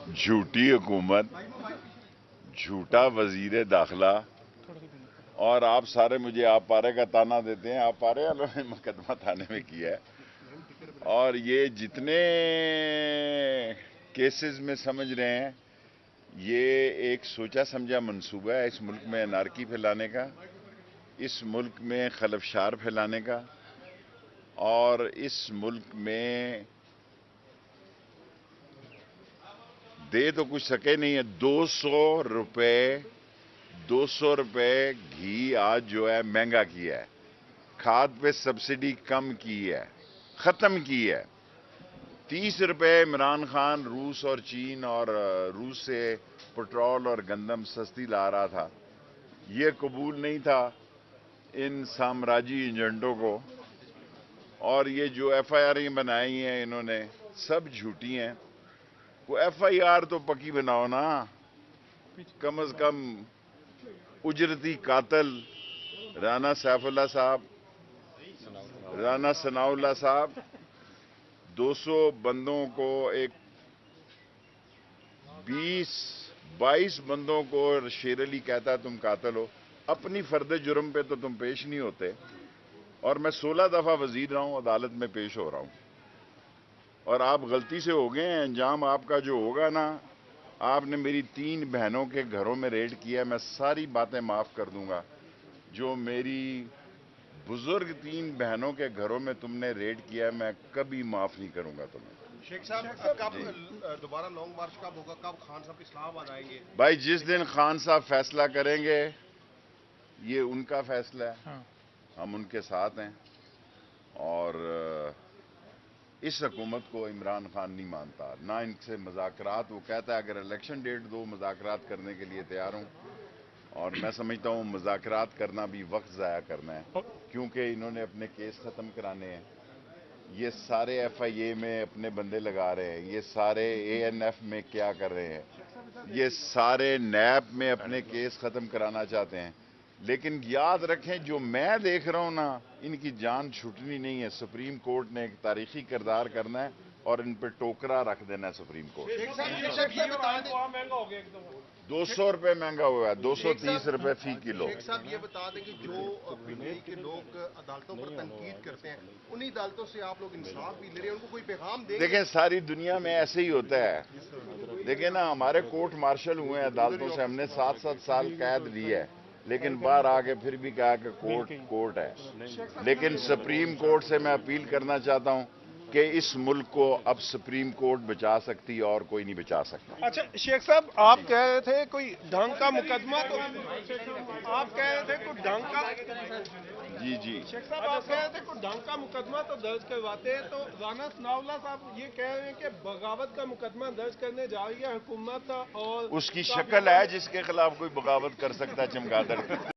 جھوٹی حکومت، جھوٹا وزیر داخلہ، اور آپ سارے مجھے آپ پارے کا تانا دیتے ہیں. آپ پارے والوں نے مقدمہ تھانے میں کیا ہے، اور یہ جتنے کیسز میں سمجھ رہے ہیں یہ ایک سوچا سمجھا منصوبہ ہے اس ملک میں انارکی پھیلانے کا، اس ملک میں خلفشار پھیلانے کا، اور اس ملک میں دے تو کچھ سکے نہیں ہے. 200 روپے گھی آج جو ہے مہنگا کیا ہے، کھاد پہ سبسڈی کم کی ہے، ختم کی ہے. 30 روپے عمران خان روس اور چین اور روس سے پٹرول اور گندم سستی لا رہا تھا. یہ قبول نہیں تھا ان سامراجی ایجنٹوں کو، اور یہ جو ایف آئی آر بنائی ہیں انہوں نے سب جھوٹی ہیں. وہ ایف آئی آر تو پکی بناؤ نا، کم از کم اجرتی قاتل رانا سیف اللہ صاحب، رانا ثناء اللہ صاحب 200 بندوں کو، ایک 22 بندوں کو شیر علی کہتا ہے تم قاتل ہو. اپنی فرد جرم پہ تو تم پیش نہیں ہوتے، اور میں 16 دفعہ وزیر رہا ہوں، عدالت میں پیش ہو رہا ہوں، اور آپ غلطی سے ہو گئے ہیں. انجام آپ کا جو ہوگا نا، آپ نے میری 3 بہنوں کے گھروں میں ریڈ کیا، میں ساری باتیں معاف کر دوں گا. جو میری بزرگ 3 بہنوں کے گھروں میں تم نے ریڈ کیا میں کبھی معاف نہیں کروں گا تمہیں. شیخ صاحب کب دوبارہ لانگ مارچ کب ہوگا؟ کب خان صاحب اسلام آباد آئیں گے؟ بھائی جس دن خان صاحب فیصلہ کریں گے یہ ان کا فیصلہ ہے، ہم ان کے ساتھ ہیں. اور اس حکومت کو عمران خان نہیں مانتا، نہ ان سے مذاکرات. وہ کہتا ہے اگر الیکشن ڈیٹ دو مذاکرات کرنے کے لیے تیار ہوں، اور میں سمجھتا ہوں مذاکرات کرنا بھی وقت ضائع کرنا ہے، کیونکہ انہوں نے اپنے کیس ختم کرانے ہیں. یہ سارے ایف آئی اے میں اپنے بندے لگا رہے ہیں، یہ سارے اے این ایف میں کیا کر رہے ہیں، یہ سارے نیب میں اپنے کیس ختم کرانا چاہتے ہیں. لیکن یاد رکھیں جو میں دیکھ رہا ہوں نا، ان کی جان چھوٹنی نہیں ہے. سپریم کورٹ نے ایک تاریخی کردار کرنا ہے اور ان پہ ٹوکرا رکھ دینا ہے سپریم کورٹ. 200 روپے مہنگا ہوا ہے، 230 روپے فی کلو. شیخ صاحب یہ بتا دیں کہ جو پی ٹی آئی کے لوگ عدالتوں پر تنقید کرتے ہیں، انہی عدالتوں سے آپ لوگ انصاف بھی لے رہے ہیں، ان کو کوئی پیغام دیں؟ دیکھیں ساری دنیا میں ایسے ہی ہوتا ہے. دیکھیں نا ہمارے کورٹ مارشل ہوئے ہیں عدالتوں سے، ہم نے 7 سال قید لی ہے، لیکن باہر آ کے پھر بھی کہا کہ کورٹ ہے. لیکن سپریم کورٹ سے میں اپیل کرنا چاہتا ہوں کہ اس ملک کو اب سپریم کورٹ بچا سکتی اور کوئی نہیں بچا سکتا. اچھا شیخ صاحب آپ کہہ رہے تھے کوئی ڈھنگ کا مقدمہ، تو آپ کہہ رہے تھے کوئی ڈھنگ کا، جی شیخ صاحب آپ کہہ رہے تھے کوئی ڈھنگ کا مقدمہ تو درج کرواتے ہیں، تو رانا ثناء اللہ صاحب یہ کہہ رہے ہیں کہ بغاوت کا مقدمہ درج کرنے جا رہی ہے حکومت، اور اس کی شکل ہے جس کے خلاف کوئی بغاوت کر سکتا ہے چمگادڑ.